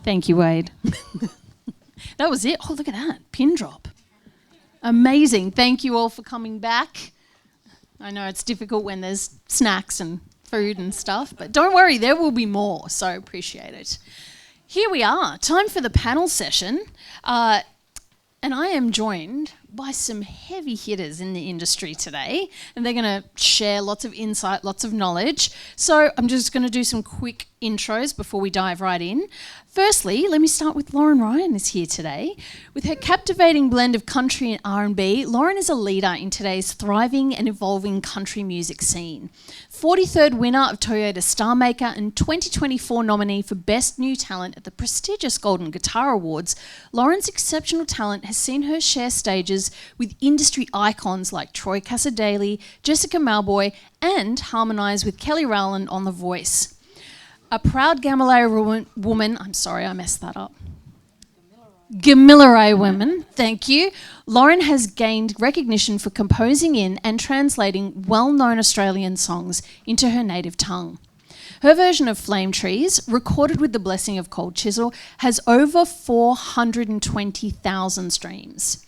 Thank you, Wade. That was it. Oh, look at that. Pin drop. Amazing. Thank you all for coming back. I know it's difficult when there's snacks and food and stuff, but don't worry, there will be more, so appreciate it. Here we are, time for the panel session, and I am joined by some heavy hitters in the industry today, and they're going to share lots of insight, lots of knowledge. So I'm just going to do some quick intros before we dive right in. Firstly, let me start with Loren Ryan is here today. With her captivating blend of country and R&B, Loren is a leader in today's thriving and evolving country music scene. 43rd winner of Toyota Star Maker and 2024 nominee for Best New Talent at the prestigious Golden Guitar Awards, Loren's exceptional talent has seen her share stages with industry icons like Troy Cassar-Daley, Jessica Malboy, and harmonise with Kelly Rowland on The Voice. A proud Gamilaraay woman, I'm sorry, I messed that up. Gamilaraay woman, thank you. Loren has gained recognition for composing in and translating well-known Australian songs into her native tongue. Her version of Flame Trees, recorded with the blessing of Cold Chisel, has over 420,000 streams.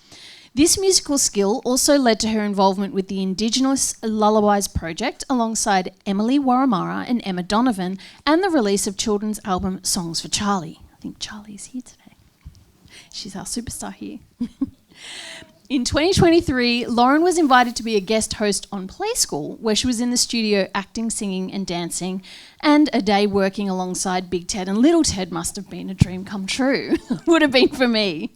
This musical skill also led to her involvement with the Indigenous Lullabies project alongside Emily Warramara and Emma Donovan, and the release of children's album Songs for Charlie. I think Charlie's here today. She's our superstar here. In 2023, Loren was invited to be a guest host on Play School, where she was in the studio acting, singing and dancing, and a day working alongside Big Ted and Little Ted must have been a dream come true. Would have been for me.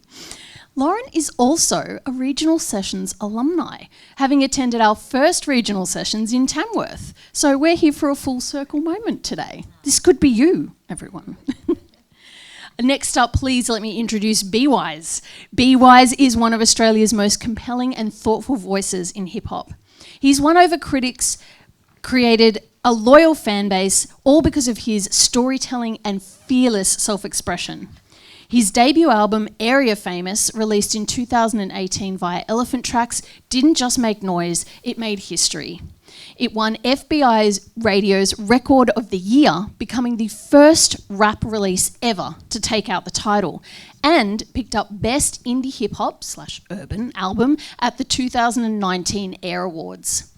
Loren is also a Regional Sessions alumni, having attended our first Regional Sessions in Tamworth. So we're here for a full circle moment today. This could be you, everyone. Next up, please let me introduce B-Wise. B-Wise is one of Australia's most compelling and thoughtful voices in hip-hop. He's won over critics, created a loyal fan base, all because of his storytelling and fearless self-expression. His debut album, Area Famous, released in 2018 via Elephant Tracks, didn't just make noise, it made history. It won FBI's Radio's Record of the Year, becoming the first rap release ever to take out the title, and picked up Best Indie Hip Hop / Urban Album at the 2019 AIR Awards.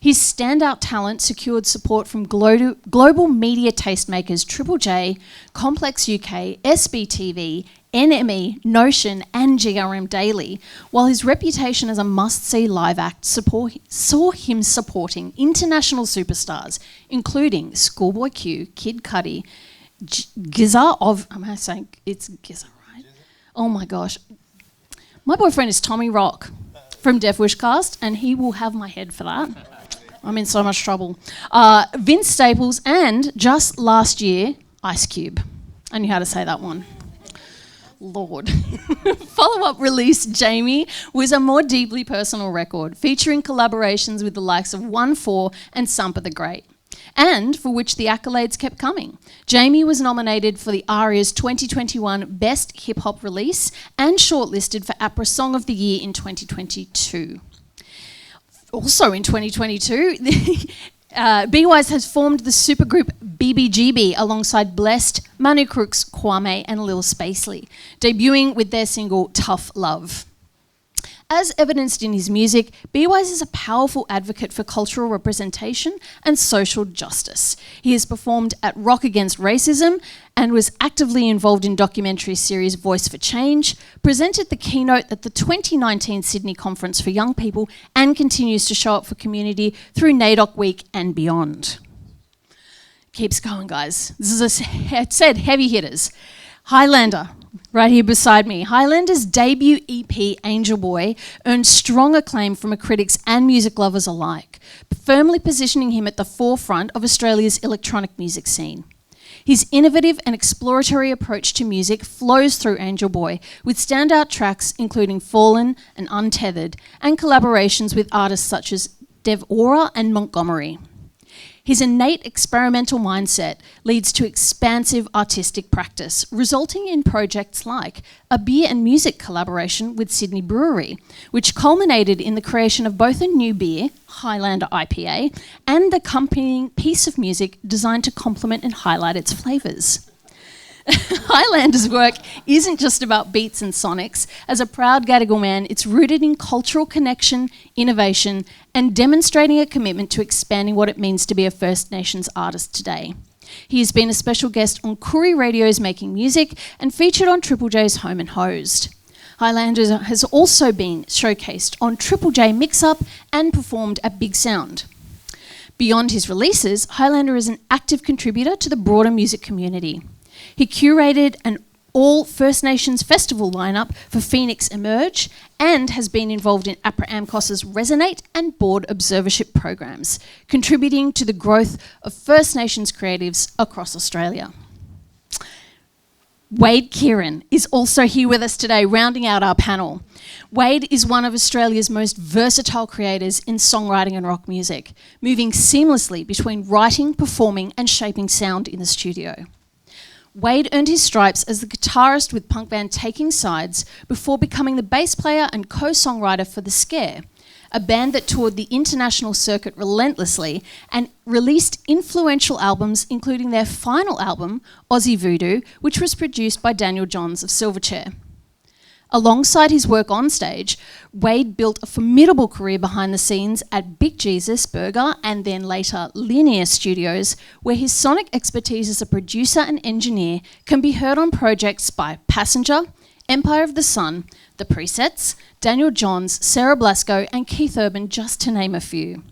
His standout talent secured support from global media tastemakers Triple J, Complex UK, SBTV, NME, Notion and GRM Daily, while his reputation as a must-see live act saw him supporting international superstars, including Schoolboy Q, Kid Cudi, Gizza of... Am I saying it's Gizza, right? Oh my gosh. My boyfriend is Tommy Rock from Deaf Wishcast, and he will have my head for that. I'm in so much trouble. Vince Staples, and just last year, Ice Cube. I knew how to say that one. Lord. Follow-up release, Jamie, was a more deeply personal record, featuring collaborations with the likes of 1-4 and Sumper the Great, and for which the accolades kept coming. Jamie was nominated for the ARIA's 2021 Best Hip Hop Release and shortlisted for APRA Song of the Year in 2022. Also in 2022, B-Wise has formed the supergroup BBGB alongside Blessed, Manu Crooks, Kwame and Lil Spacely, debuting with their single Tough Love. As evidenced in his music, B-Wise is a powerful advocate for cultural representation and social justice. He has performed at Rock Against Racism and was actively involved in documentary series Voice for Change, presented the keynote at the 2019 Sydney Conference for Young People, and continues to show up for community through NAIDOC Week and beyond. Keeps going, guys. This is heavy hitters. Highlander. Right here beside me. Highlander's debut EP, Angel Boy, earned strong acclaim from critics and music lovers alike, firmly positioning him at the forefront of Australia's electronic music scene. His innovative and exploratory approach to music flows through Angel Boy, with standout tracks including Fallen and Untethered, and collaborations with artists such as Dev Aura and Montgomery. His innate experimental mindset leads to expansive artistic practice, resulting in projects like a beer and music collaboration with Sydney Brewery, which culminated in the creation of both a new beer, Hylander IPA, and the accompanying piece of music designed to complement and highlight its flavours. Highlander's work isn't just about beats and sonics. As a proud Gadigal man, it's rooted in cultural connection, innovation, and demonstrating a commitment to expanding what it means to be a First Nations artist today. He has been a special guest on Koori Radio's Making Music and featured on Triple J's Home and Hosed. Highlander has also been showcased on Triple J Mix-Up and performed at Big Sound. Beyond his releases, Highlander is an active contributor to the broader music community. He curated an all First Nations festival lineup for Phoenix Emerge and has been involved in APRA AMCOS's Resonate and board observership programs, contributing to the growth of First Nations creatives across Australia. Wade Keighran is also here with us today, rounding out our panel. Wade is one of Australia's most versatile creators in songwriting and rock music, moving seamlessly between writing, performing, and shaping sound in the studio. Wade earned his stripes as the guitarist with punk band Taking Sides before becoming the bass player and co-songwriter for The Scare, a band that toured the international circuit relentlessly and released influential albums, including their final album, Aussie Voodoo, which was produced by Daniel Johns of Silverchair. Alongside his work on stage, Wade built a formidable career behind the scenes at Big Jesus Burger and then later Linear Studios, where his sonic expertise as a producer and engineer can be heard on projects by Passenger, Empire of the Sun, The Presets, Daniel Johns, Sarah Blasco and Keith Urban, just to name a few.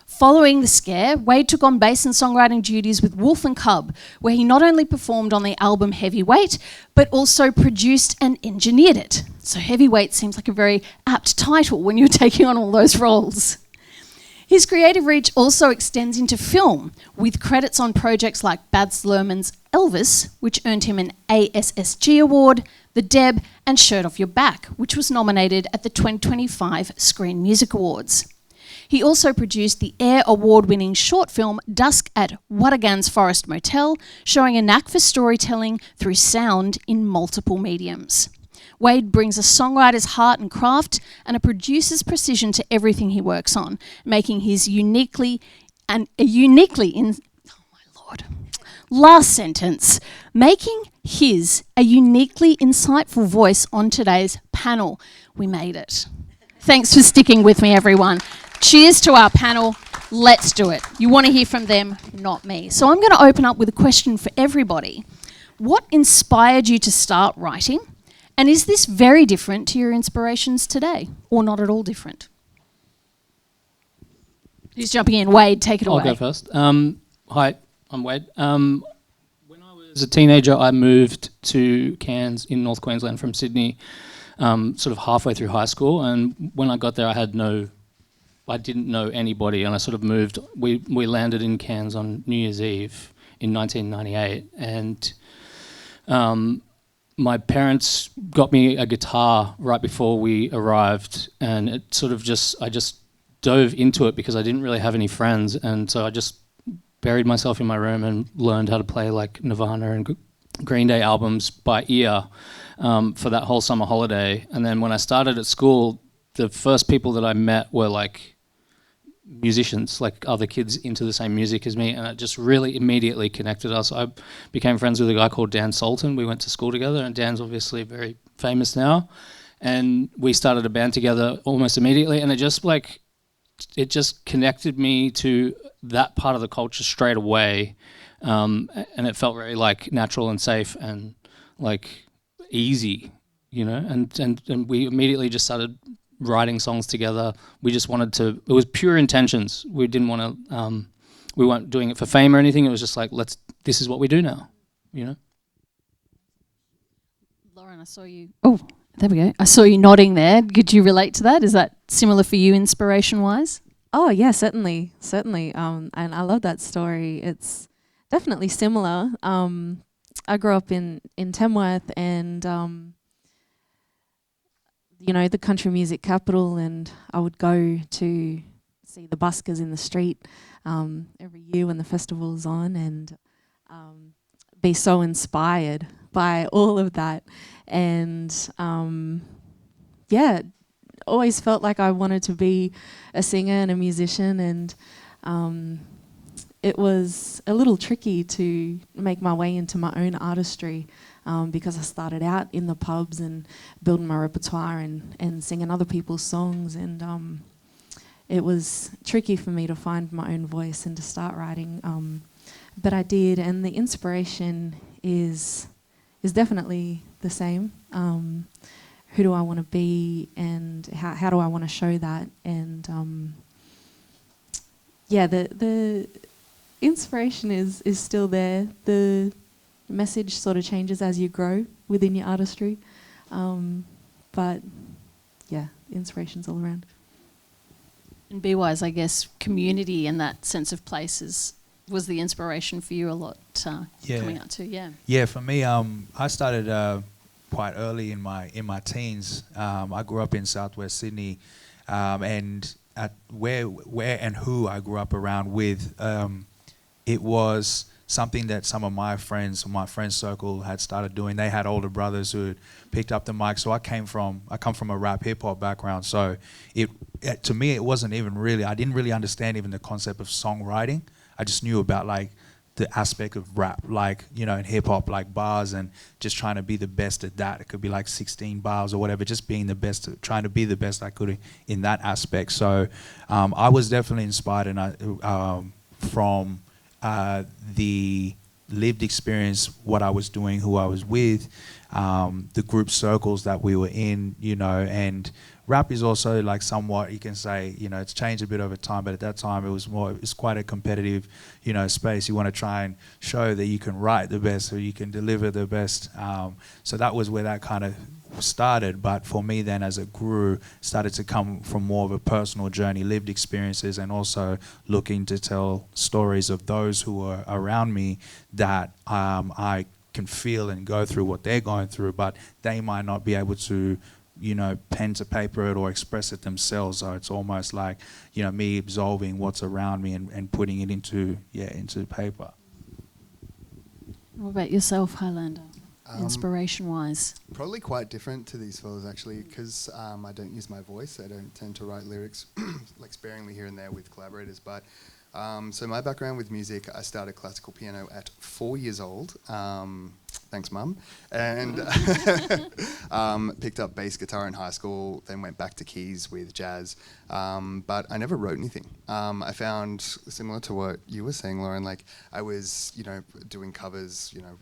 Following The Scare, Wade took on bass and songwriting duties with Wolf and Cub, where he not only performed on the album Heavyweight, but also produced and engineered it. So Heavyweight seems like a very apt title when you're taking on all those roles. His creative reach also extends into film, with credits on projects like Baz Luhrmann's Elvis, which earned him an ASSG award, The Deb, and Shirt Off Your Back, which was nominated at the 2025 Screen Music Awards. He also produced the Air Award-winning short film Dusk at Watagan's Forest Motel, showing a knack for storytelling through sound in multiple mediums. Wade brings a songwriter's heart and craft and a producer's precision to everything he works on, making his uniquely insightful voice on today's panel. We made it. Thanks for sticking with me, everyone. Cheers to our panel. Let's do it. You want to hear from them, not me. So I'm going to open up with a question for everybody. What inspired you to start writing? And is this very different to your inspirations today, or not at all different? Who's jumping in? Wade, take it away. I'll go first. Hi, I'm Wade. When I was a teenager, I moved to Cairns in North Queensland from Sydney, sort of halfway through high school. And when I got there, I didn't know anybody, and I sort of moved. We landed in Cairns on New Year's Eve in 1998, and my parents got me a guitar right before we arrived, and it sort of I just dove into it because I didn't really have any friends, and so I just buried myself in my room and learned how to play like Nirvana and Green Day albums by ear for that whole summer holiday. And then when I started at school, the first people that I met were like musicians, like other kids into the same music as me, and it just really immediately connected us. I became friends with a guy called Dan Sultan. We went to school together, and Dan's obviously very famous now, and we started a band together almost immediately, and it just connected me to that part of the culture straight away, and it felt very like natural and safe and like easy, you know, and we immediately just started writing songs together. We just wanted to, it was pure intentions. We didn't want to, we weren't doing it for fame or anything. It was just like, this is what we do now, you know? Loren, I saw you. Oh, there we go. I saw you nodding there. Could you relate to that? Is that similar for you inspiration-wise? Oh, yeah, certainly. And I love that story. It's definitely similar. I grew up in Tamworth, and you know, the country music capital, and I would go to see the buskers in the street every year when the festival's on, and be so inspired by all of that. And yeah, always felt like I wanted to be a singer and a musician, and it was a little tricky to make my way into my own artistry because I started out in the pubs and building my repertoire and singing other people's songs, and it was tricky for me to find my own voice and to start writing. But I did, and the inspiration is definitely the same. Who do I want to be, and how do I want to show that? And the inspiration is still there. The message sort of changes as you grow within your artistry, but yeah, inspiration's all around. And B-Wise, I guess community and that sense of places was the inspiration for you a lot coming out too. Yeah, for me, I started quite early in my teens. I grew up in Southwest Sydney, and at where and who I grew up around with, it was something that some of my friends, my friend circle, had started doing. They had older brothers who had picked up the mic. So I come from a rap hip hop background. So to me, it wasn't even really. I didn't really understand even the concept of songwriting. I just knew about like the aspect of rap, like, you know, in hip hop, like bars, and just trying to be the best at that. It could be like 16 bars or whatever, just being the best, trying to be the best I could in that aspect. So I was definitely inspired from the lived experience, what I was doing, who I was with, the group circles that we were in, you know. And rap is also like somewhat, you can say, you know, it's changed a bit over time, but at that time it's quite a competitive, you know, space. You want to try and show that you can write the best or you can deliver the best. So that was where that kind of started. But for me then, as it grew, started to come from more of a personal journey, lived experiences, and also looking to tell stories of those who are around me that I can feel and go through what they're going through, but they might not be able to, you know, pen to paper it or express it themselves. So it's almost like, you know, me absorbing what's around me and putting it into paper. What about yourself, Hylander? Inspiration-wise? Probably quite different to these fellas, actually, because I don't use my voice. I don't tend to write lyrics, like sparingly here and there with collaborators. But so my background with music, I started classical piano at 4 years old. Thanks, Mum. And picked up bass guitar in high school, then went back to keys with jazz. But I never wrote anything. I found, similar to what you were saying, Loren, like I was, you know, doing covers, you know,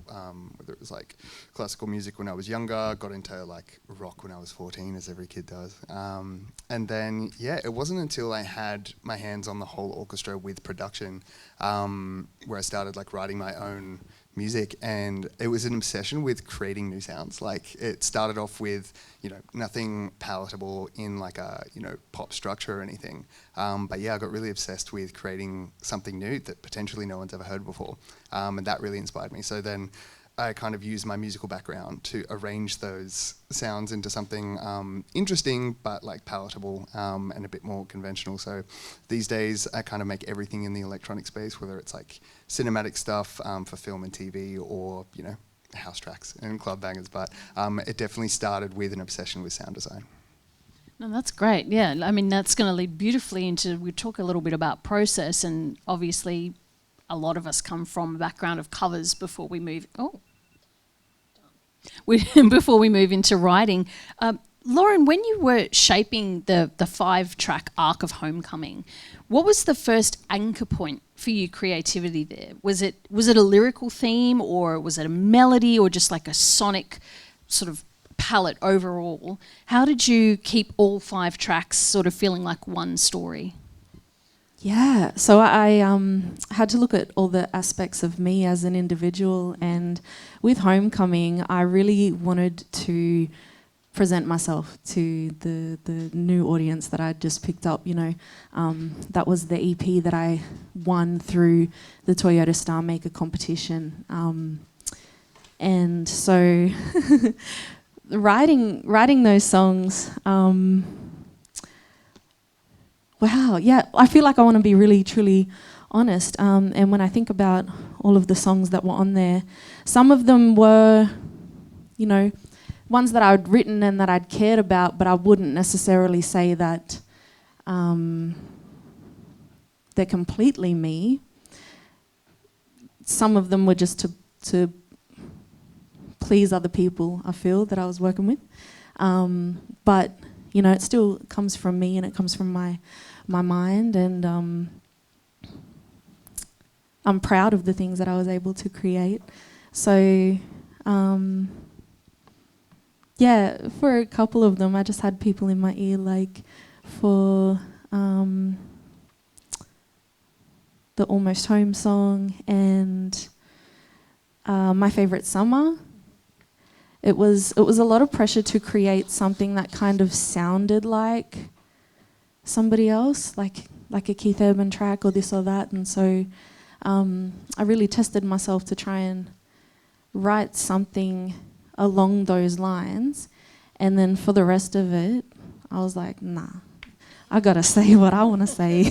whether it was like classical music when I was younger, got into like rock when I was 14, as every kid does. And then, yeah, it wasn't until I had my hands on the whole orchestra with production where I started like writing my own music, and it was an obsession with creating new sounds. Like it started off with, you know, nothing palatable in like a, you know, pop structure or anything. But yeah, I got really obsessed with creating something new that potentially no one's ever heard before. And that really inspired me. So then I kind of used my musical background to arrange those sounds into something interesting but like palatable and a bit more conventional. So these days I kind of make everything in the electronic space, whether it's like cinematic stuff for film and TV, or, you know, house tracks and club bangers. But it definitely started with an obsession with sound design. No, that's great. Yeah, I mean, that's going to lead beautifully into, we talk a little bit about process, and obviously a lot of us come from a background of covers before we move. Before we move into writing. Loren, when you were shaping the 5-track arc of Homecoming, what was the first anchor point for you creativity there? Was it a lyrical theme, or was it a melody, or just like a sonic sort of palette overall? How did you keep all 5 tracks sort of feeling like one story? Yeah, so I had to look at all the aspects of me as an individual, and with Homecoming, I really wanted to present myself to the new audience that I'd just picked up, you know. That was the EP that I won through the Toyota Star Maker competition. And so writing those songs, wow, yeah, I feel like I want to be really, truly honest. And when I think about all of the songs that were on there, some of them were, you know, ones that I'd written and that I'd cared about, but I wouldn't necessarily say that they're completely me. some of them were just to please other people, I feel, that I was working with. But, you know, it still comes from me and it comes from my mind, and I'm proud of the things that I was able to create. So, yeah, for a couple of them, I just had people in my ear, like for the Almost Home song and My Favourite Summer. It was a lot of pressure to create something that kind of sounded like somebody else, like a Keith Urban track or this or that. And so I really tested myself to try and write something along those lines. And then for the rest of it, I was like, nah, I gotta say what I want to say.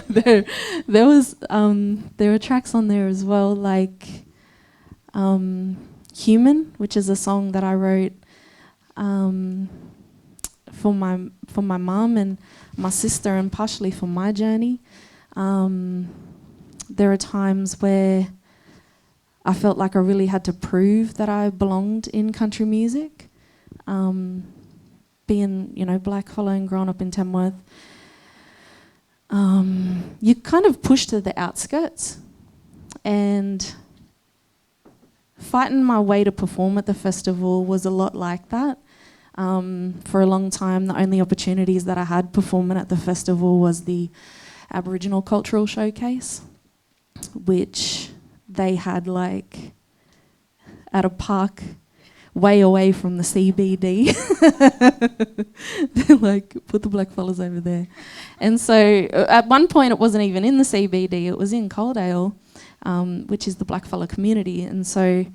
there were tracks on there as well, like Human, which is a song that I wrote for my mum and my sister, and partially for my journey. There are times where I felt like I really had to prove that I belonged in country music. Being, you know, black, following, growing up in Tamworth, you kind of push to the outskirts, and fighting my way to perform at the festival was a lot like that. For a long time, the only opportunities that I had performing at the festival was the Aboriginal Cultural Showcase, which they had like at a park way away from the CBD. They're like, put the blackfellas over there. And so at one point it wasn't even in the CBD, it was in Coaldale, which is the blackfella community. And so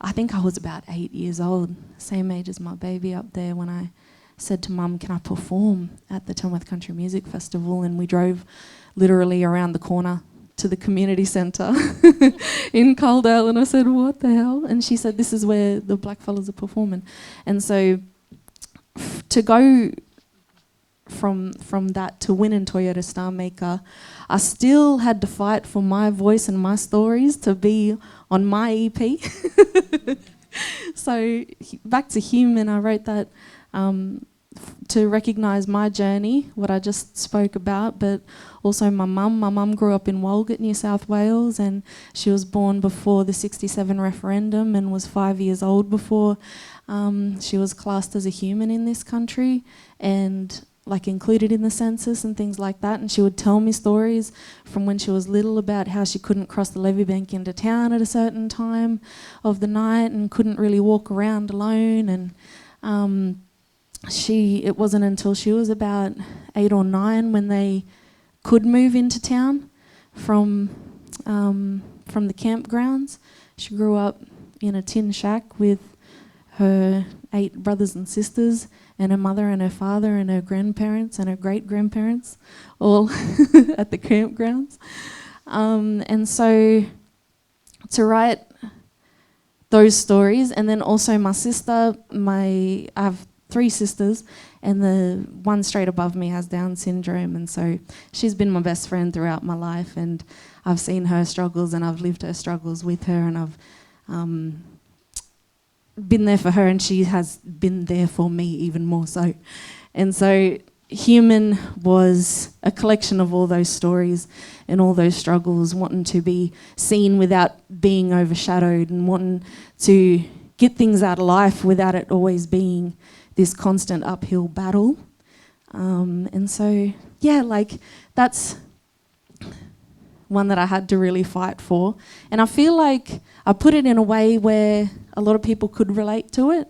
I think I was about 8 years old, same age as my baby up there, when I said to Mum, can I perform at the Tamworth Country Music Festival? And we drove literally around the corner to the community centre in Coaldale, and I said, what the hell? And she said, this is where the blackfellas are performing. And so to go from that to win in Toyota Star Maker, I still had to fight for my voice and my stories to be on my EP. So back to Human, I wrote that to recognise my journey, what I just spoke about, but also my mum. My mum grew up in Walgett, New South Wales, and she was born before the 67 referendum and was 5 years old before she was classed as a human in this country and like included in the census and things like that. And she would tell me stories from when she was little about how she couldn't cross the levee bank into town at a certain time of the night and couldn't really walk around alone. And it wasn't until she was about 8 or 9 when they could move into town from the campgrounds. She grew up in a tin shack with her 8 brothers and sisters and her mother and her father and her grandparents and her great-grandparents all at the campgrounds. And so to write those stories, and then also my sister, I have 3 sisters, and the one straight above me has Down syndrome, and so she's been my best friend throughout my life, and I've seen her struggles and I've lived her struggles with her, and I've been there for her, and she has been there for me even more so. And so Human was a collection of all those stories and all those struggles, wanting to be seen without being overshadowed, and wanting to get things out of life without it always being this constant uphill battle. And so, yeah, like that's one that I had to really fight for. And I feel like I put it in a way where a lot of people could relate to it.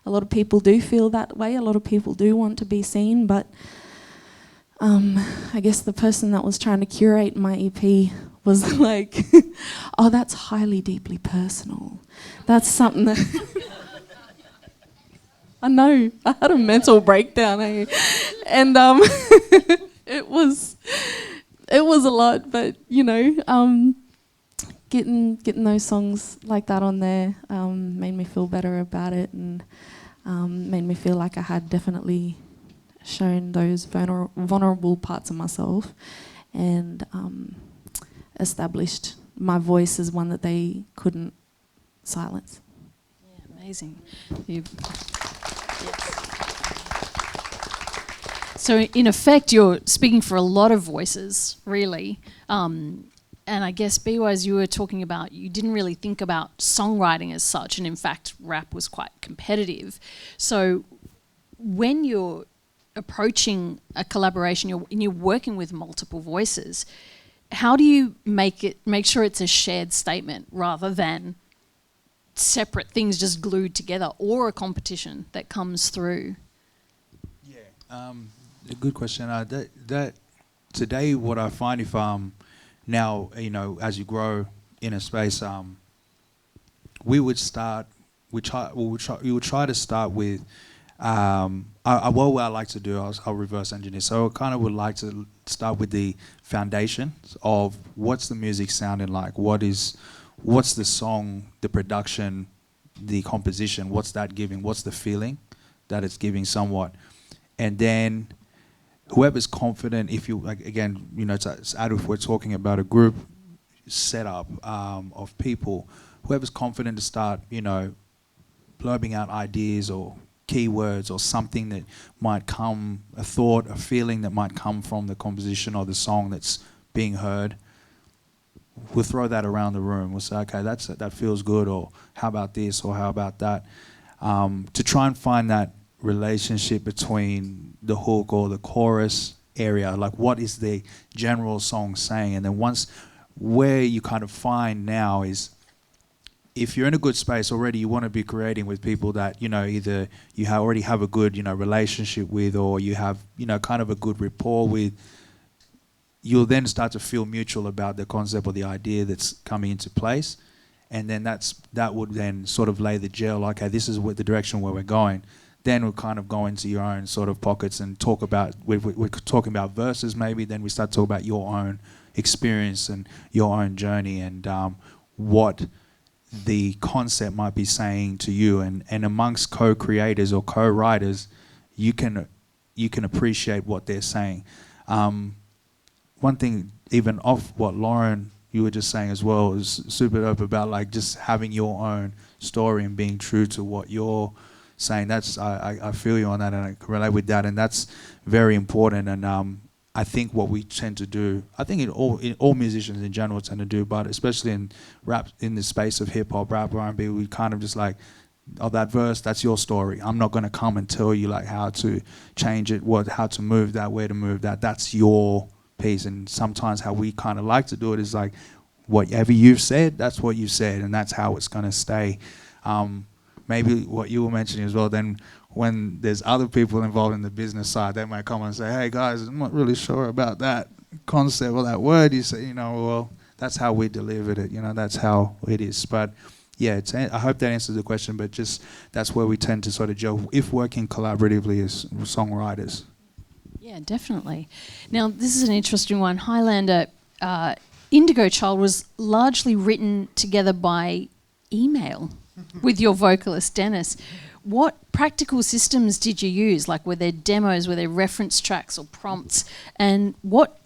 A lot of people do feel that way. A lot of people do want to be seen. But I guess the person that was trying to curate my EP was like, oh, that's highly, deeply personal. That's something that... I know, I had a mental breakdown, eh? And it was a lot, but you know, getting those songs like that on there made me feel better about it, and made me feel like I had definitely shown those vulnerable parts of myself, and established my voice is one that they couldn't silence. Yeah, amazing. Yes. So in effect, you're speaking for a lot of voices, really. And I guess, B-Wise, you were talking about, you didn't really think about songwriting as such, and in fact, rap was quite competitive. So when you're approaching a collaboration, you're working with multiple voices, how do you make sure it's a shared statement rather than separate things just glued together, or a competition that comes through? Yeah, a good question. That today, what I find, if now, you know, as you grow in a space, we would try to start with, what I like to do, I'll reverse engineer. So I kind of would like to start with the foundations of what's the music sounding like, what's the song, the production, the composition, what's that giving, what's the feeling that it's giving somewhat. And then whoever's confident, if you, like, again, you know, it's if we're talking about a group setup of people, whoever's confident to start, you know, blurting out ideas or keywords or something that might come, a thought, a feeling that might come from the composition or the song that's being heard, we'll throw that around the room. We'll say, okay, that feels good, or how about this, or how about that, to try and find that relationship between the hook or the chorus area, like what is the general song saying. And then once, where you kind of find now is, if you're in a good space already, you want to be creating with people that, you know, either you already have a good, you know, relationship with, or you have, you know, kind of a good rapport with. You'll then start to feel mutual about the concept or the idea that's coming into place. And then that would then sort of lay the gel, okay, this is the direction where we're going. Then we'll kind of go into your own sort of pockets and talk about, we're talking about verses maybe, then we start to talk about your own experience and your own journey, and what the concept might be saying to you. And amongst co-creators or co-writers, you can appreciate what they're saying. One thing, even off what Loren, you were just saying as well, is super dope about like just having your own story and being true to what you're saying. That's I feel you on that, and I can relate with that, and that's very important. And I think what we tend to do, I think in all musicians in general tend to do, but especially in rap, in the space of hip hop, rap, R&B, we kind of just like, oh, that verse, that's your story. I'm not going to come and tell you like how to change it, how to move that, where to move that. That's your piece. And sometimes how we kind of like to do it is like, whatever you've said, that's what you said, and that's how it's going to stay. Maybe what you were mentioning as well, then when there's other people involved in the business side, they might come and say, hey guys, I'm not really sure about that concept or that word you say, you know, well, that's how we delivered it, you know, that's how it is. But yeah, I hope that answers the question, but just that's where we tend to sort of gel if working collaboratively as songwriters. Yeah, definitely. Now, this is an interesting one. Hylander, Indigo Child was largely written together by email with your vocalist, Dennis. What practical systems did you use? Like, were there demos, were there reference tracks or prompts? And what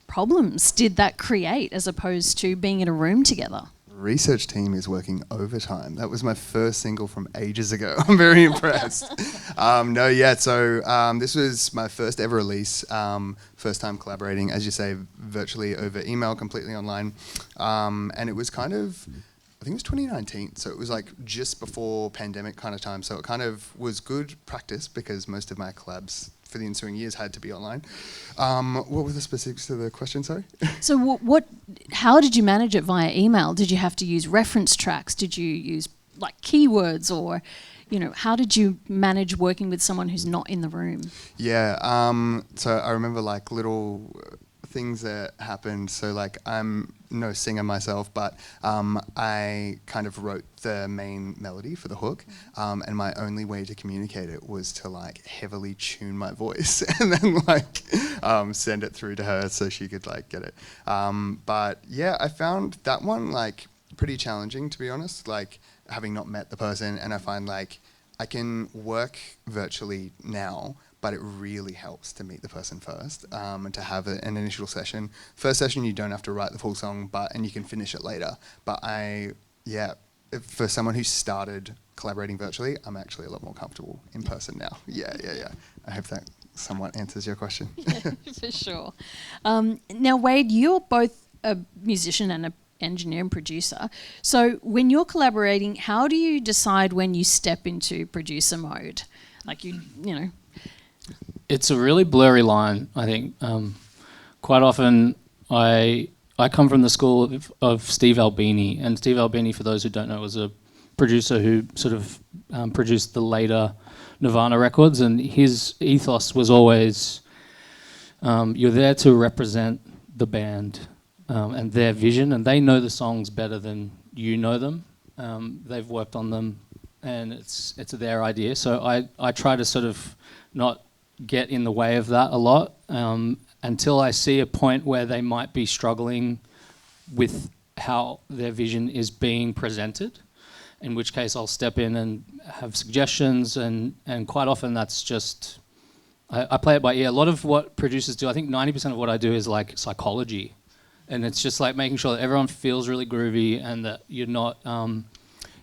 problems did that create as opposed to being in a room together? Research team is working overtime. That was my first single from ages ago. I'm very impressed. So this was my first ever release, first time collaborating, as you say, virtually over email, completely online. And it was kind of, I think it was 2019, so it was like just before pandemic kind of time. So it kind of was good practice because most of my collabs for the ensuing years had to be online. What were the specifics of the question, sorry? So how did you manage it via email? Did you have to use reference tracks? Did you use like keywords, or, you know, how did you manage working with someone who's not in the room? Yeah, so I remember like little things that happened. So like, I'm no singer myself, but I kind of wrote the main melody for the hook, and my only way to communicate it was to like heavily tune my voice and then like send it through to her so she could like get it. But yeah, I found that one like pretty challenging, to be honest, like having not met the person, and I find like I can work virtually now, but it really helps to meet the person first, and to have an initial session. First session, you don't have to write the full song, and you can finish it later. But for someone who started collaborating virtually, I'm actually a lot more comfortable in person now. Yeah. I hope that somewhat answers your question. Yeah, for sure. Now, Wade, you're both a musician and an engineer and producer. So when you're collaborating, how do you decide when you step into producer mode? Like you know. It's a really blurry line, I think. Quite often, I come from the school of Steve Albini, and Steve Albini, for those who don't know, was a producer who sort of produced the later Nirvana records, and his ethos was always you're there to represent the band and their vision, and they know the songs better than you know them. They've worked on them, and it's their idea. So I try to sort of not get in the way of that a lot until I see a point where they might be struggling with how their vision is being presented, in which case I'll step in and have suggestions, and quite often that's just, I play it by ear. A lot of what producers do, I think 90% of what I do is like psychology, and it's just like making sure that everyone feels really groovy and that you're not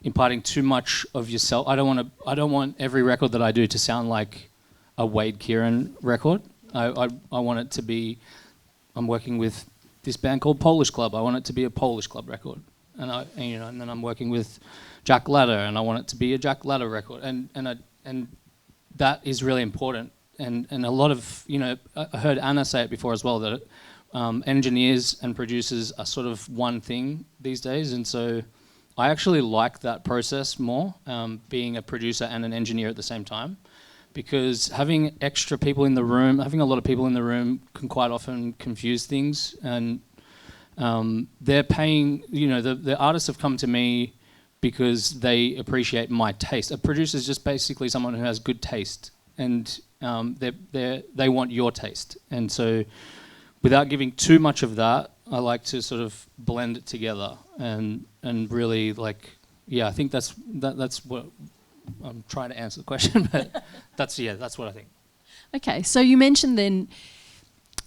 imparting too much of yourself. I don't want every record that I do to sound like a Wade Keighran record. I want it to be, I'm working with this band called Polish Club. I want it to be a Polish Club record, and then I'm working with Jack Ladder, and I want it to be a Jack Ladder record, and that is really important. And a lot of, I heard Anna say it before as well, that engineers and producers are sort of one thing these days, and so I actually like that process more, being a producer and an engineer at the same time, because having extra people in the room, having a lot of people in the room can quite often confuse things, and they're paying, the artists have come to me because they appreciate my taste. A producer is just basically someone who has good taste, and they want your taste. And so without giving too much of that, I like to sort of blend it together and really I think that's what I'm trying to answer the question, but that's what I think. Okay, so you mentioned then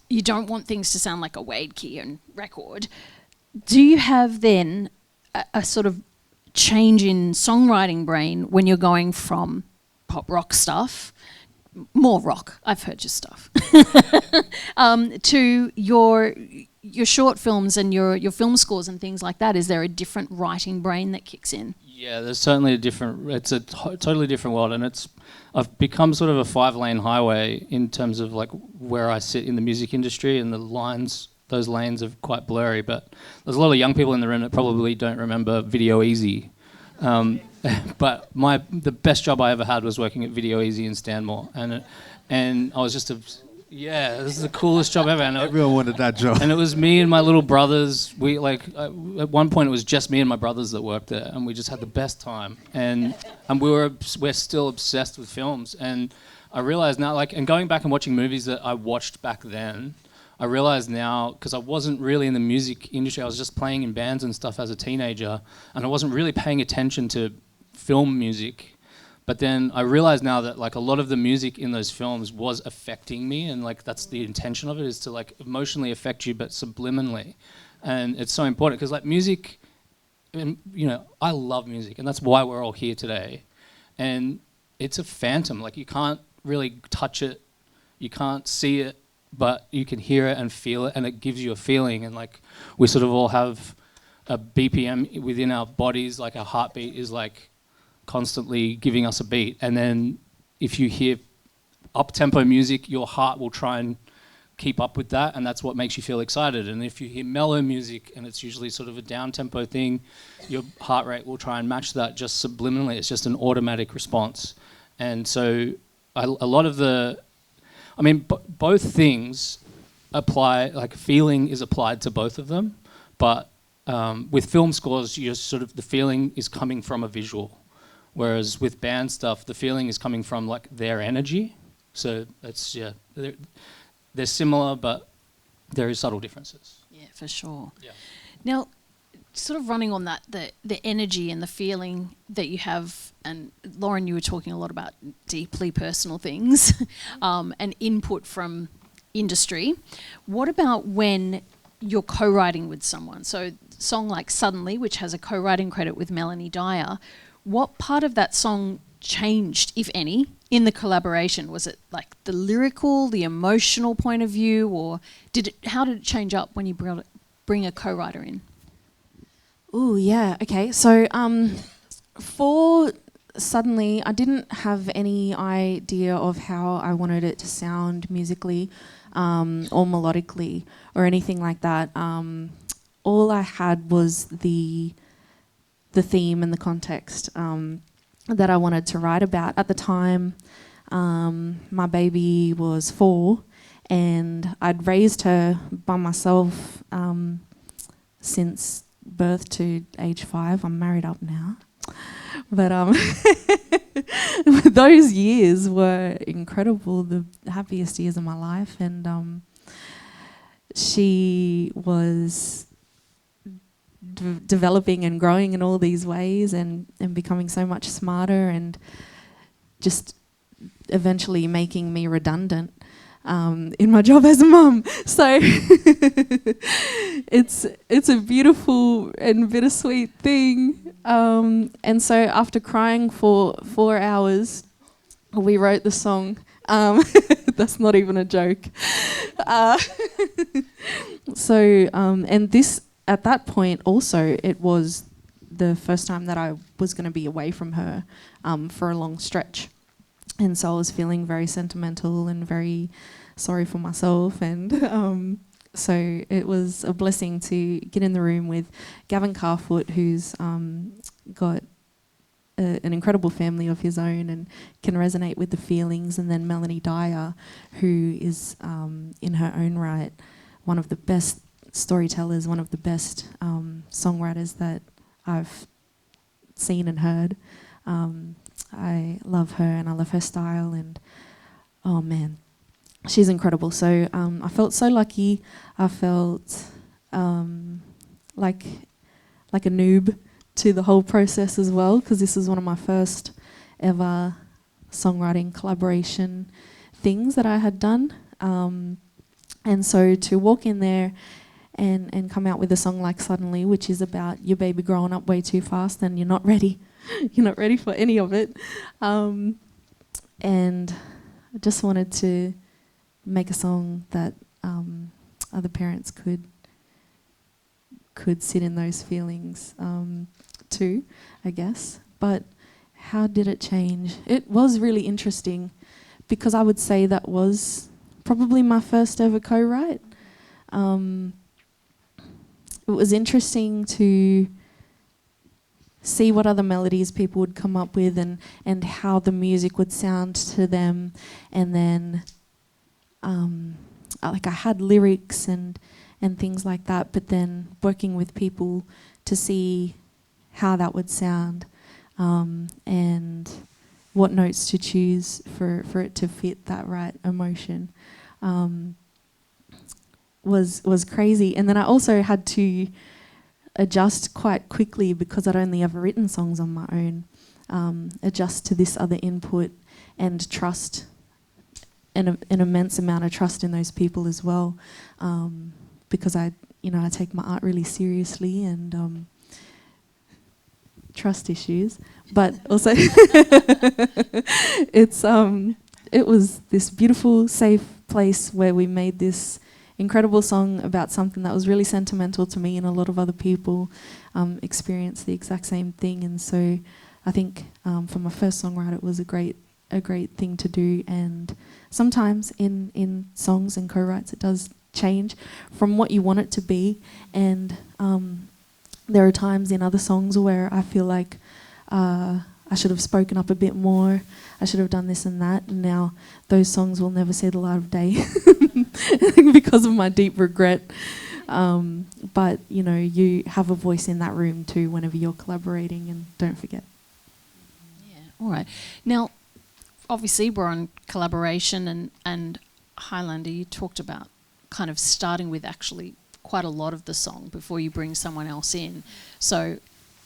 you don't want things to sound like a Wade Keighran record. Do you have then a sort of change in songwriting brain when you're going from pop rock stuff, more rock, I've heard your stuff, to your short films and your film scores and things like that? Is there a different writing brain that kicks in? Yeah, there's certainly it's a totally different world, and I've become sort of a 5-lane highway in terms of like where I sit in the music industry, and those lanes are quite blurry, but there's a lot of young people in the room that probably don't remember Video Easy. But the best job I ever had was working at Video Easy in Stanmore, and I was just this is the coolest job ever. And everyone wanted that job. And it was me and my little brothers. We at one point it was just me and my brothers that worked there, and we just had the best time. And we're still obsessed with films. And I realize now, and going back and watching movies that I watched back then, I realize now, because I wasn't really in the music industry, I was just playing in bands and stuff as a teenager, and I wasn't really paying attention to film music. But then I realize now that a lot of the music in those films was affecting me, and that's the intention of it, is to emotionally affect you, but subliminally. And it's so important because music, I love music, and that's why we're all here today. And it's a phantom. You can't really touch it, you can't see it, but you can hear it and feel it, and it gives you a feeling. And we sort of all have a BPM within our bodies, our heartbeat is constantly giving us a beat. And then if you hear up-tempo music, your heart will try and keep up with that, and that's what makes you feel excited. And if you hear mellow music, and it's usually sort of a down-tempo thing, your heart rate will try and match that just subliminally. It's just an automatic response. And so a lot of both things apply, feeling is applied to both of them, but with film scores, the feeling is coming from a visual. Whereas with band stuff, the feeling is coming from their energy. So that's, they're similar, but there is subtle differences. Yeah, for sure. Yeah. Now, sort of running on that, the energy and the feeling that you have, and Loren, you were talking a lot about deeply personal things and input from industry. What about when you're co-writing with someone? So a song like Suddenly, which has a co-writing credit with Melanie Dyer, what part of that song changed, if any, in the collaboration? Was it like the lyrical, the emotional point of view, or how did it change up when you bring a co-writer in? Oh, yeah. Okay. So for Suddenly, I didn't have any idea of how I wanted it to sound musically or melodically or anything like that. All I had was the theme and the context that I wanted to write about. At the time, my baby was 4 and I'd raised her by myself since birth to age 5. I'm married up now. But those years were incredible, the happiest years of my life. And she was developing and growing in all these ways and becoming so much smarter and just eventually making me redundant in my job as a mum. So it's a beautiful and bittersweet thing. And so after crying for 4 hours, we wrote the song. That's not even a joke. And this, at that point also, it was the first time that I was going to be away from her for a long stretch. And so I was feeling very sentimental and very sorry for myself. And so it was a blessing to get in the room with Gavin Carfoot, who's got an incredible family of his own and can resonate with the feelings. And then Melanie Dyer, who is in her own right one of the best storytellers, one of the best songwriters that I've seen and heard. I love her and I love her style, and oh man, she's incredible. So I felt so lucky. I felt like a noob to the whole process as well, because this is one of my first ever songwriting collaboration things that I had done. And so to walk in there and come out with a song like Suddenly, which is about your baby growing up way too fast and you're not ready. You're not ready for any of it. And I just wanted to make a song that other parents could sit in those feelings too, I guess. But how did it change? It was really interesting, because I would say that was probably my first ever co-write. It was interesting to see what other melodies people would come up with and how the music would sound to them. And then I had lyrics and things like that, but then working with people to see how that would sound and what notes to choose for it to fit that right emotion was crazy. And then I also had to adjust quite quickly, because I'd only ever written songs on my own, adjust to this other input and trust, an immense amount of trust in those people as well, because I take my art really seriously, and trust issues, but also it was this beautiful, safe place where we made this incredible song about something that was really sentimental to me, and a lot of other people experienced the exact same thing. And so I think for my first songwriter, it was a great thing to do. And sometimes in songs and co-writes, it does change from what you want it to be. And there are times in other songs where I feel like I should have spoken up a bit more, I should have done this and that, and now those songs will never see the light of day because of my deep regret. But you have a voice in that room too whenever you're collaborating, and don't forget. Yeah, all right. Now, obviously we're on collaboration, and Hylander, you talked about kind of starting with actually quite a lot of the song before you bring someone else in. So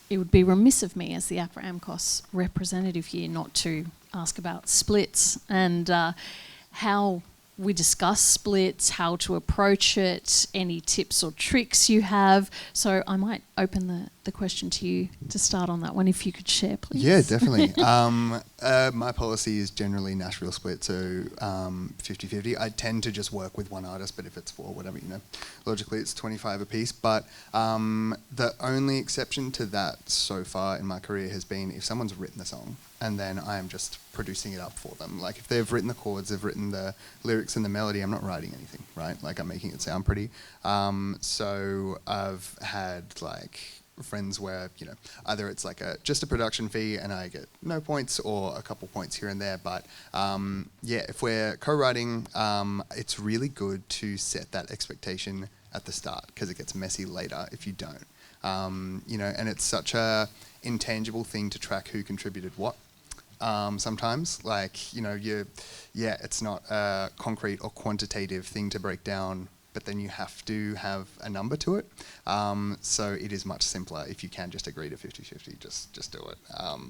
it would be remiss of me as the APRA AMCOS representative here not to ask about splits and how we discuss splits, how to approach it, any tips or tricks you have. So I might open the question to you to start on that one, if you could share, please. Yeah, definitely. My policy is generally Nashville split, so 50-50. I tend to just work with one artist, but if it's for whatever, logically it's 25 a piece. But the only exception to that so far in my career has been if someone's written the song and then I am just producing it up for them. Like if they've written the chords, they've written the lyrics and the melody, I'm not writing anything, right? Like I'm making it sound pretty. So I've had like friends where, either it's like just a production fee and I get no points or a couple points here and there. But if we're co-writing, it's really good to set that expectation at the start because it gets messy later if you don't. And it's such a intangible thing to track who contributed what. Sometimes, it's not a concrete or quantitative thing to break down, but then you have to have a number to it. So it is much simpler if you can just agree to 50-50, just do it.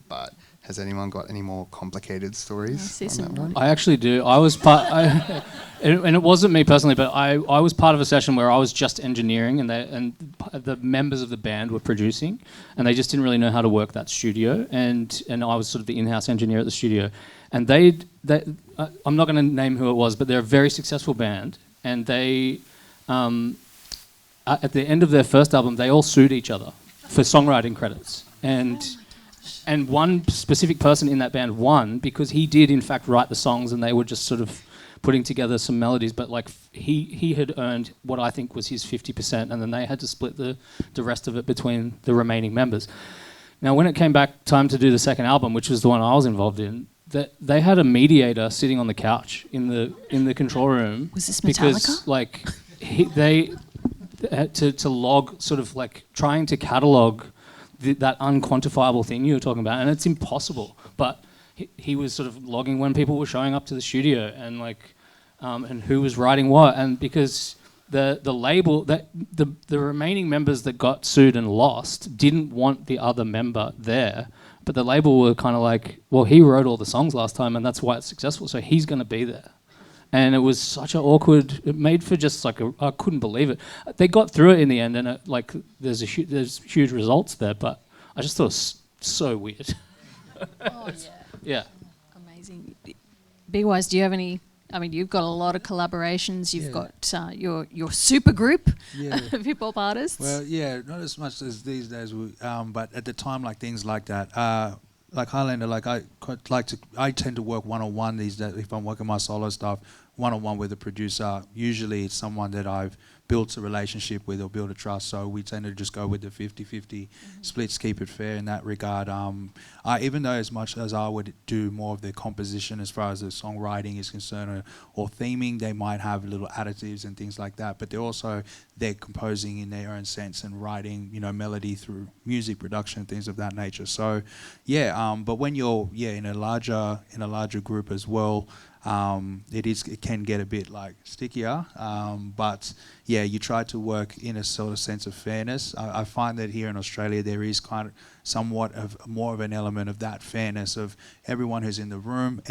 But has anyone got any more complicated stories on that one? I actually do. I was part, and it wasn't me personally, but I was part of a session where I was just engineering, and the members of the band were producing, and they just didn't really know how to work that studio, and I was sort of the in-house engineer at the studio, and I'm not going to name who it was, but they're a very successful band, and they. At the end of their first album, they all sued each other for songwriting credits, and one specific person in that band won because he did in fact write the songs, and they were just sort of putting together some melodies. But like he had earned what I think was his 50%, and then they had to split the rest of it between the remaining members. Now, when it came back time to do the second album, which was the one I was involved in, that they had a mediator sitting on the couch in the control room. Was this Metallica? Because like. They had to log, sort of like trying to catalogue that unquantifiable thing you were talking about, and it's impossible. But he was sort of logging when people were showing up to the studio and and who was writing what, and because the label that the remaining members that got sued and lost didn't want the other member there, but the label were kind of like, well, he wrote all the songs last time, and that's why it's successful, so he's going to be there. And it was such an awkward. It made for just like I couldn't believe it. They got through it in the end, and there's huge results there. But I just thought it was so weird. Oh yeah. Amazing. B-Wise, do you have any? I mean, you've got a lot of collaborations. You've got your super group of hip hop artists. Well, yeah, not as much as these days. But at the time, like things like that. Like Hylander, I tend to work one-on-one these days if I'm working my solo stuff, one-on-one with a producer. Usually it's someone that I've built a relationship with or built a trust, so we tend to just go with the 50-50 splits, keep it fair in that regard. Even though as much as I would do more of the composition as far as the songwriting is concerned or theming, they might have little additives and things like that, but they're composing in their own sense and writing, melody through music production, things of that nature. So, but when you're in a larger group as well, it can get a bit like stickier, but you try to work in a sort of sense of fairness. I find that here in Australia there is kind of somewhat of more of an element of that fairness of everyone who's in the room,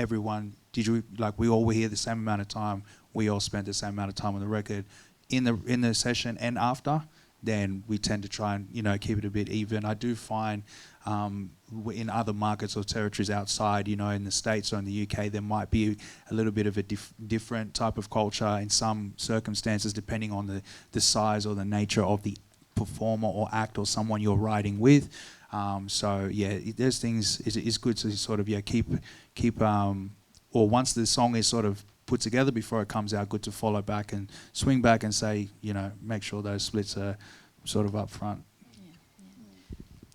we all were here the same amount of time, we all spent the same amount of time on the record in the session and after. Then we tend to try and keep it a bit even. I do find in other markets or territories outside, in the States or in the UK, there might be a little bit of a different type of culture in some circumstances, depending on the size or the nature of the performer or act or someone you're writing with. There's things. It's good to sort of keep or once the song is sort of put together before it comes out, good to follow back and swing back and say, make sure those splits are sort of up front.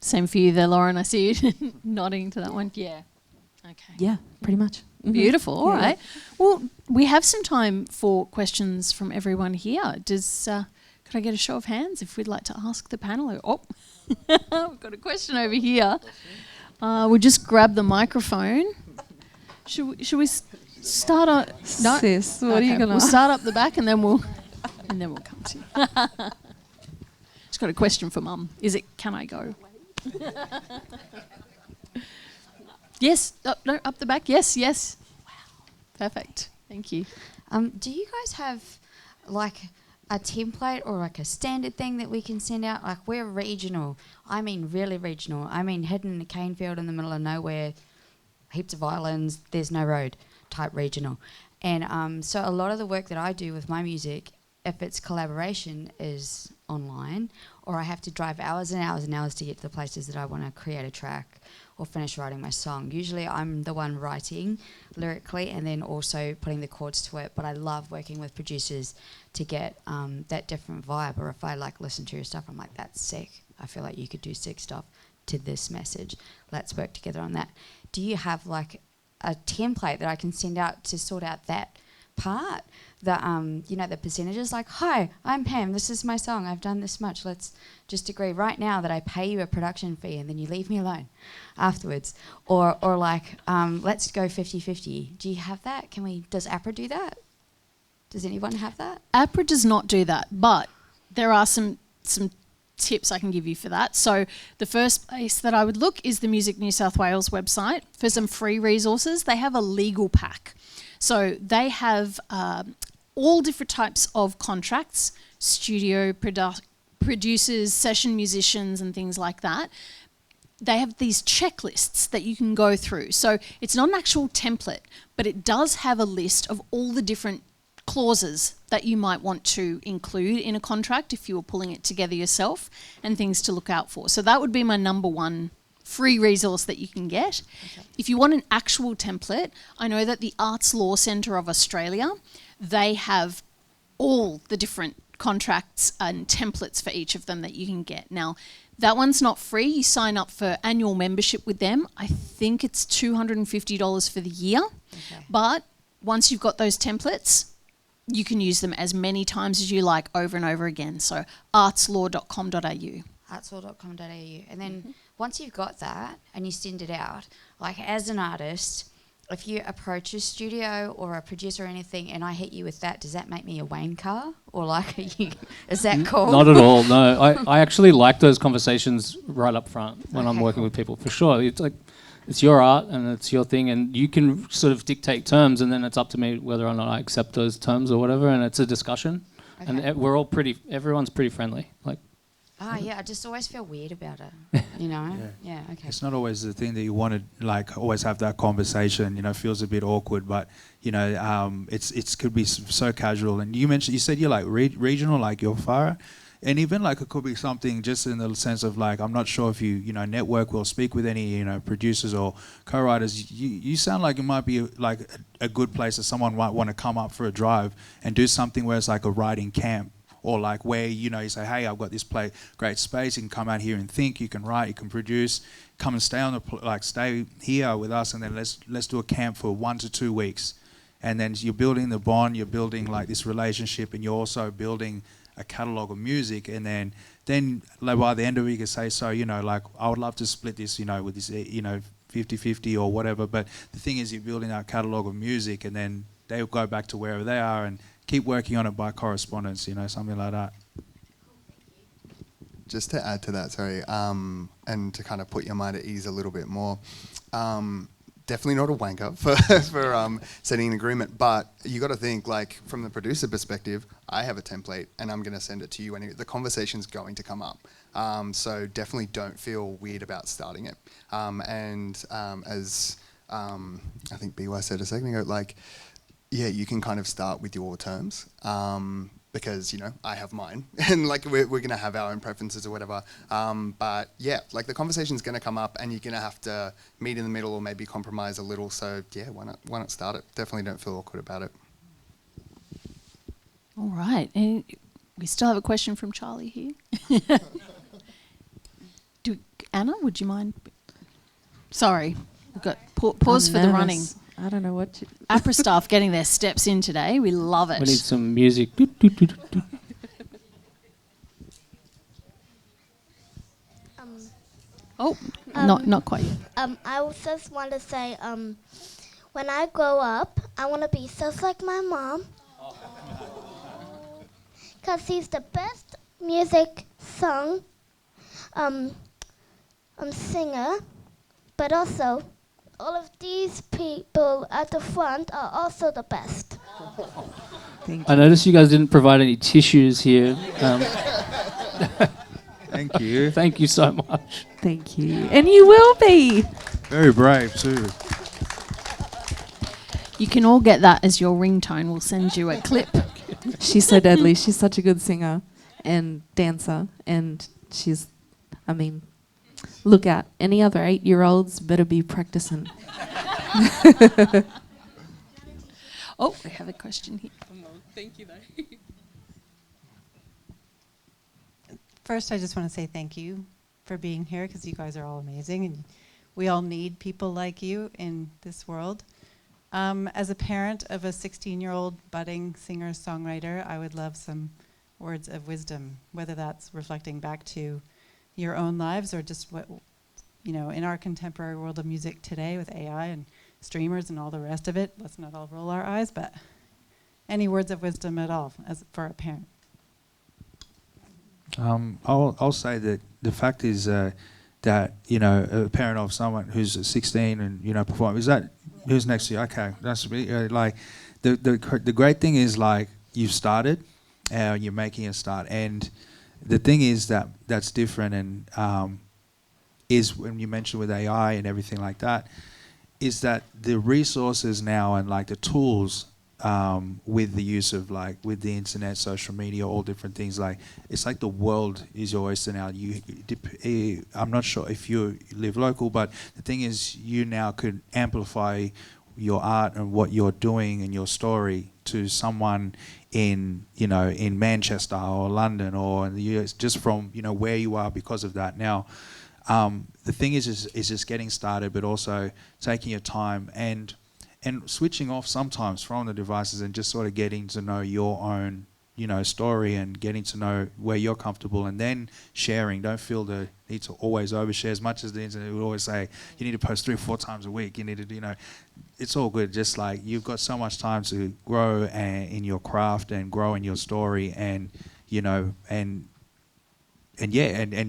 Same for you there, Loren. I see you nodding to that one. Yeah. Okay. Yeah, pretty much. Mm-hmm. Beautiful. All right. Well, we have some time for questions from everyone here. Could I get a show of hands if we'd like to ask the panel? Oh, we've got a question over here. We'll just grab the microphone. Should we start on? No. Sis, what are you gonna? We'll start up the back and then we'll come to you. Just got a question for Mum. Is it, can I go? Yes. Oh, no, up the back. Yes, yes. Wow. Perfect. Thank you. Do you guys have like a template or like a standard thing that we can send out? Like, we're regional. I mean really regional. I mean hidden in a cane field in the middle of nowhere, heaps of islands, there's no road type regional. And so a lot of the work that I do with my music, if it's collaboration, is online, or I have to drive hours and hours and hours to get to the places that I want to create a track or finish writing my song. Usually I'm the one writing lyrically and then also putting the chords to it, but I love working with producers to get that different vibe. Or if I like listen to your stuff, I'm like, that's sick. I feel like you could do sick stuff to this message. Let's work together on that. Do you have like a template that I can send out to sort out that part? The you know, the percentages, like, hi, I'm Pam, this is my song, I've done this much, let's just agree right now that I pay you a production fee and then you leave me alone afterwards. Or like, let's go 50-50. Do you have that? Does APRA do that? Does anyone have that? APRA does not do that, but there are some tips I can give you for that. So the first place that I would look is the Music New South Wales website for some free resources. They have a legal pack. So they have all different types of contracts, studio producers, session musicians and things like that. They have these checklists that you can go through. So it's not an actual template, but it does have a list of all the different clauses that you might want to include in a contract if you were pulling it together yourself, and things to look out for. So that would be my number one free resource that you can get. Okay. If you want an actual template, I know that the Arts Law Centre of Australia, they have all the different contracts and templates for each of them that you can get. Now, that one's not free. You sign up for annual membership with them. I think it's $250 for the year. Okay. But once you've got those templates, you can use them as many times as you like, over and over again. So artslaw.com.au. Artslaw.com.au. And then once you've got that and you send it out, like as an artist, if you approach a studio or a producer or anything and I hit you with that, does that make me a wanker? Or like, is that cool? Not at all, no. I actually like those conversations right up front when I'm working with people, for sure. It's like, it's your art and it's your thing, and you can sort of dictate terms, and then it's up to me whether or not I accept those terms or whatever, and it's a discussion. Okay. And we're all everyone's pretty friendly. Like, yeah, I just always feel weird about it, you know? Yeah, okay. It's not always the thing that you want to, like, always have that conversation, you know, feels a bit awkward, but, you know, it could be so casual. And you said you're like regional, like you're far. And even like it could be something just in the sense of like, I'm not sure if you know, network will speak with any, you know, producers or co-writers. You sound like it might be like a good place that someone might want to come up for a drive and do something where it's like a writing camp, or like where, you know, you say, hey, I've got this great space. You can come out here and think, you can write, you can produce, come and stay stay here with us. And then let's do a camp for 1 to 2 weeks. And then you're building the bond, you're building like this relationship, and you're also building a catalogue of music, and then like by the end of it you can say, so, you know, like I would love to split this, you know, with this, you know, 50-50 or whatever, but the thing is you're building that catalogue of music, and then they'll go back to wherever they are and keep working on it by correspondence, you know, something like that. Just to add to that, sorry, and to kind of put your mind at ease a little bit more, definitely not a wanker for setting an agreement, but you got to think, like, from the producer perspective, I have a template and I'm going to send it to you anyway. The conversation's going to come up. So definitely don't feel weird about starting it. As I think BY said a second ago, like, yeah, you can kind of start with your terms. Because, you know, I have mine and like we're going to have our own preferences or whatever. But yeah, like the conversation's going to come up and you're going to have to meet in the middle or maybe compromise a little. So yeah, why not start it? Definitely don't feel awkward about it. All right. And we still have a question from Charlie here. Anna, would you mind? Sorry, we've got pause for the running. I don't know what to... APRA staff getting their steps in today. We love it. We need some music. Not quite yet. I just want to say, when I grow up, I want to be just like my mom. Because she's the best music song singer, but also all of these people at the front are also the best. Thank I you. noticed you guys didn't provide any tissues here. Thank you. Thank you so much. Thank you. And you will be. Very brave too. You can all get that as your ringtone. We'll send you a clip. She's so deadly. She's such a good singer and dancer. And she's, I mean, look out. Any other 8-year-olds better be practicing. Oh, we have a question here. Thank you, though. First, I just want to say thank you for being here, because you guys are all amazing, and we all need people like you in this world. As a parent of a 16-year-old budding singer-songwriter, I would love some words of wisdom, whether that's reflecting back to your own lives or just what, you know, in our contemporary world of music today with AI and streamers and all the rest of it. Let's not all roll our eyes, but any words of wisdom at all as for a parent? I'll say that the fact is that, you know, a parent of someone who's 16 and, you know, perform, is that who's next to you? Okay, that's like the great thing is, like, you've started, you're making a start, and the thing is that that's different, and is when you mentioned with AI and everything like that, is that the resources now and like the tools with the use of, like, with the internet, social media, all different things, like, it's like the world is your oyster now. I'm not sure if you live local, but the thing is, you now could amplify your art and what you're doing and your story to someone in, you know, in Manchester or London or in the US, just from, you know, where you are because of that. Now, the thing is just getting started, but also taking your time and switching off sometimes from the devices and just sort of getting to know your own, you know, story and getting to know where you're comfortable, and then sharing. Don't feel the need to always overshare, as much as the internet would always say you need to post 3 or 4 times a week. You need to, you know, it's all good. Just like, you've got so much time to grow in your craft and grow in your story, and, you know, and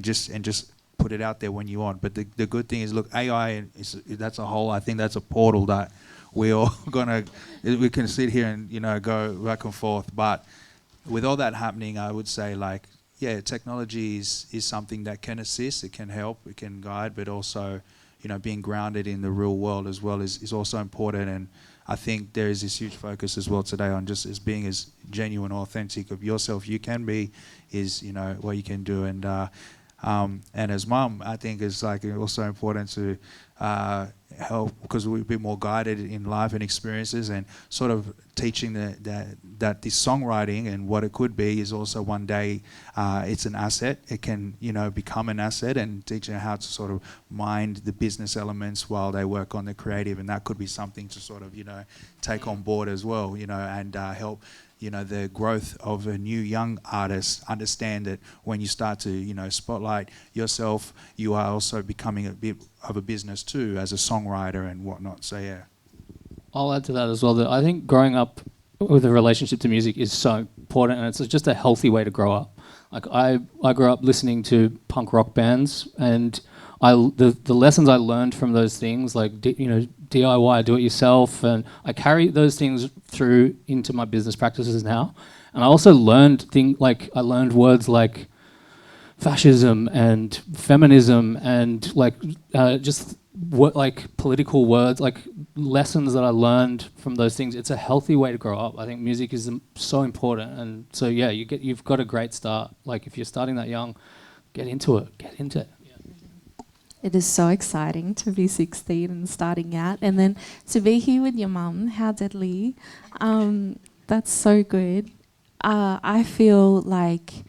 just put it out there when you want. But the good thing is, look, AI that's a whole, I think that's a portal that we can sit here and, you know, go back and forth. But with all that happening, I would say, like, yeah, technology is something that can assist, it can help, it can guide, but also, you know, being grounded in the real world as well is also important. And I think there is this huge focus as well today on just as being as genuine, authentic of yourself you can be, is, you know, what you can do. And as mum, I think it's like also important to help, because we've been more guided in life and experiences, and sort of teaching that this songwriting and what it could be is also one day it's an asset. It can, you know, become an asset, and teaching how to sort of mind the business elements while they work on the creative, and that could be something to sort of, you know, take on board as well, you know, and help, you know, the growth of a new young artist understand that when you start to, you know, spotlight yourself, you are also becoming a bit of a business too as a songwriter and whatnot. So yeah. I'll add to that as well, that I think growing up with a relationship to music is so important, and it's just a healthy way to grow up. Like, I grew up listening to punk rock bands, and the lessons I learned from those things, like, you know, DIY, do it yourself, and I carry those things through into my business practices now. And I also learned I learned words like fascism and feminism and like political words, like lessons that I learned from those things. It's a healthy way to grow up. I think music is so important, and so yeah, you've got a great start. Like, if you're starting that young, get into it. It is so exciting to be 16 and starting out, and then to be here with your mum. How deadly. That's so good. I feel like,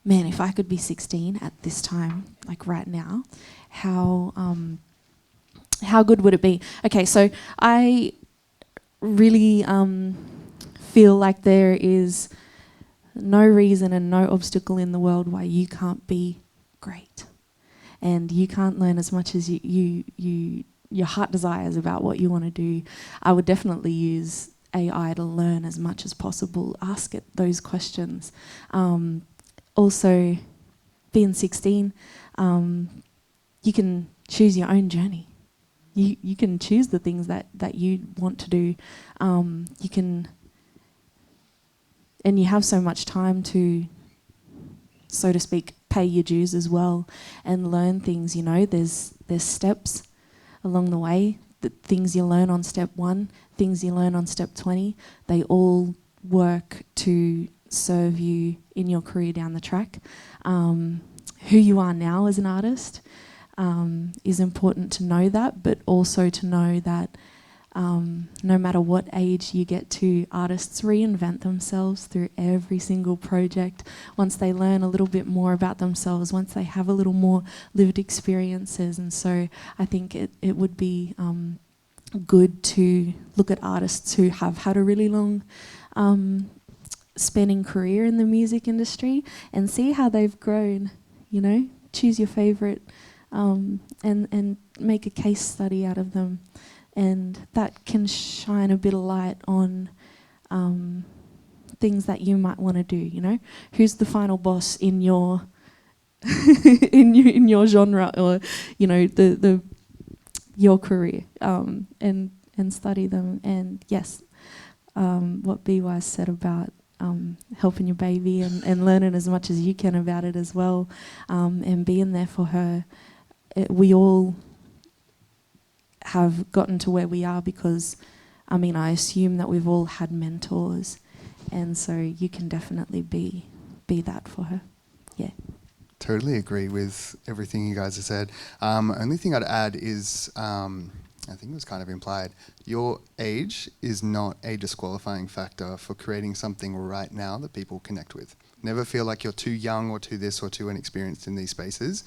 man, if I could be 16 at this time, like right now, how good would it be? Okay, so I really feel like there is no reason and no obstacle in the world why you can't be great. And you can't learn as much as your heart desires about what you want to do. I would definitely use AI to learn as much as possible. Ask it those questions. also, being 16, you can choose your own journey. You can choose the things that you want to do. You can, and you have so much time to, so to speak, pay your dues as well and learn things. You know, there's steps along the way. The things you learn on step 1, things you learn on step 20, they all work to serve you in your career down the track. Who you are now as an artist is important to know that, but also to know that no matter what age you get to, artists reinvent themselves through every single project. Once they learn a little bit more about themselves, once they have a little more lived experiences. And so I think it would be good to look at artists who have had a really long spanning career in the music industry and see how they've grown. You know, choose your favourite and make a case study out of them. And that can shine a bit of light on things that you might want to do. You know, who's the final boss in your in your genre, or you know, the your career, and study them. And yes, what BY said about helping your baby and learning as much as you can about it as well, and being there for her. We all have gotten to where we are because, I mean, I assume that we've all had mentors, and so you can definitely be that for her. Yeah. Totally agree with everything you guys have said. Only thing I'd add is, I think it was kind of implied, your age is not a disqualifying factor for creating something right now that people connect with. Never feel like you're too young or too this or too inexperienced in these spaces.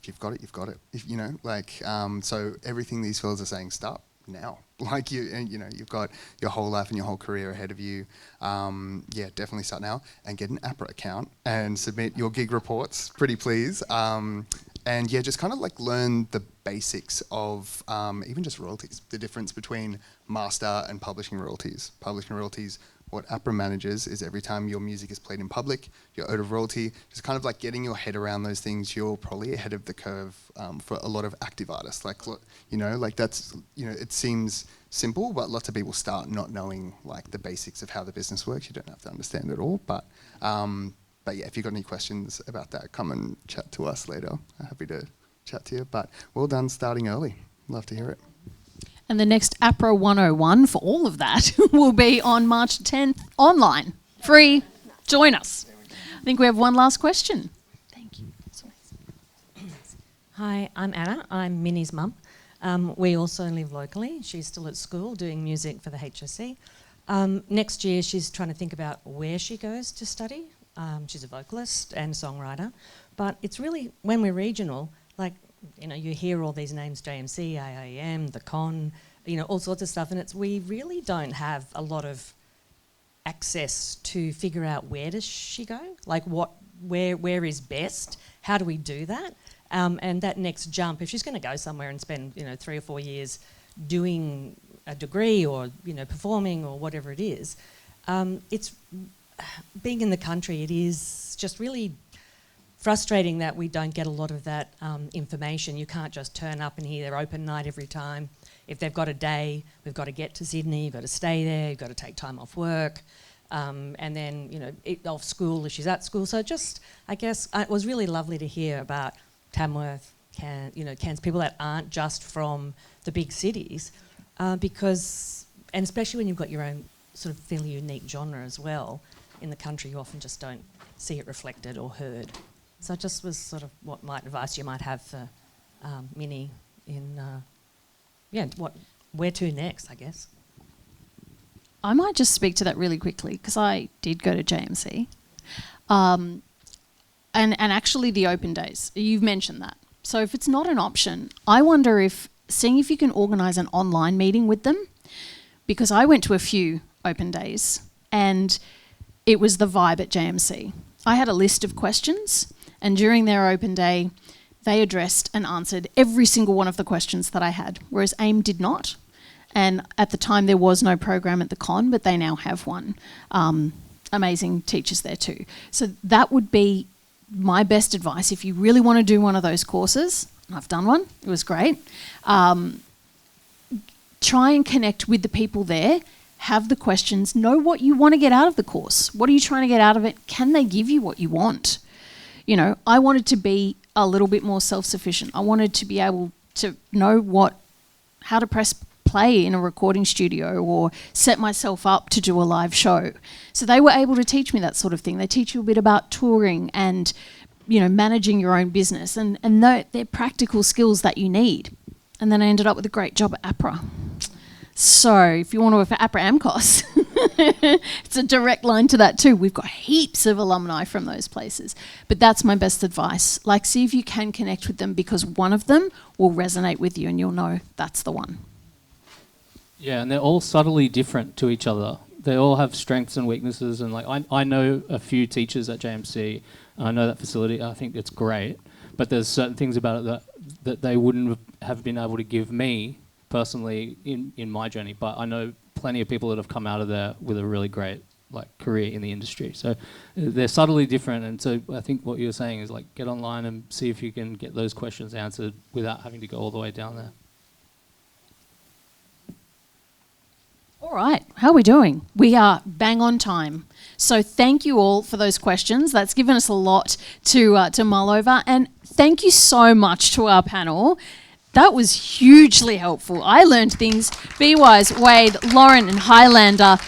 If you've got it, you've got it. If, you know, like, so everything these fellas are saying, start now. Like you've got your whole life and your whole career ahead of you. Yeah, definitely start now and get an APRA account and submit your gig reports, pretty please. And yeah, just kind of like learn the basics of even just royalties, the difference between master and publishing royalties. Publishing royalties, what APRA manages is every time your music is played in public, you're owed a royalty. Just kind of like getting your head around those things, you're probably ahead of the curve for a lot of active artists. Like, you know, like that's, you know, it seems simple, but lots of people start not knowing like the basics of how the business works. You don't have to understand it all, but yeah, if you've got any questions about that, come and chat to us later. I'm happy to chat to you, but well done starting early. Love to hear it. And the next APRA 101 for all of that will be on March 10th online. Free. Join us. I think we have one last question. Thank you. Hi, I'm Anna. I'm Minnie's mum. We also live locally. She's still at school doing music for the HSC. Next year, she's trying to think about where she goes to study. She's a vocalist and songwriter. But it's really, when we're regional, like, you know, you hear all these names, JMC, AIM, the Con, you know, all sorts of stuff, and we really don't have a lot of access to figure out where does she go, like where is best, how do we do that, and that next jump, if she's going to go somewhere and spend, you know, 3 or 4 years doing a degree or, you know, performing or whatever it is, it's being in the country, it is just really frustrating that we don't get a lot of that information. You can't just turn up and hear their open night every time. If they've got a day, we've got to get to Sydney, you've got to stay there, you've got to take time off work, and then, you know, off school if she's at school. So just, I guess, it was really lovely to hear about Tamworth, Cairns, people that aren't just from the big cities, because, and especially when you've got your own sort of fairly unique genre as well, in the country you often just don't see it reflected or heard. So it just was sort of what advice you might have for Minnie in, where to next, I guess. I might just speak to that really quickly because I did go to JMC. And actually the open days, you've mentioned that. So if it's not an option, I wonder if, seeing if you can organise an online meeting with them, because I went to a few open days and it was the vibe at JMC. I had a list of questions, and during their open day, they addressed and answered every single one of the questions that I had, whereas AIM did not. And at the time, there was no program at the Con, but they now have one. amazing teachers there too. So that would be my best advice if you really want to do one of those courses. I've done one. It was great. Try and connect with the people there. Have the questions. Know what you want to get out of the course. What are you trying to get out of it? Can they give you what you want? You know, I wanted to be a little bit more self-sufficient. I wanted to be able to know how to press play in a recording studio or set myself up to do a live show. So they were able to teach me that sort of thing. They teach you a bit about touring and, you know, managing your own business, and they're practical skills that you need. And then I ended up with a great job at APRA. So if you want to work for APRA AMCOS, it's a direct line to that too. We've got heaps of alumni from those places. But that's my best advice. Like, see if you can connect with them, because one of them will resonate with you and you'll know that's the one. Yeah, and they're all subtly different to each other. They all have strengths and weaknesses. And like I know a few teachers at JMC. I know that facility. I think it's great. But there's certain things about it that they wouldn't have been able to give me personally in my journey. But I know plenty of people that have come out of there with a really great career in the industry. So they're subtly different. And so I think what you're saying is get online and see if you can get those questions answered without having to go all the way down there. All right, how are we doing? We are bang on time. So thank you all for those questions. That's given us a lot to mull over. And thank you so much to our panel. That was hugely helpful. I learned things. Be Wise, Wade, Loren and Hylander.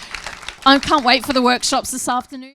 I can't wait for the workshops this afternoon.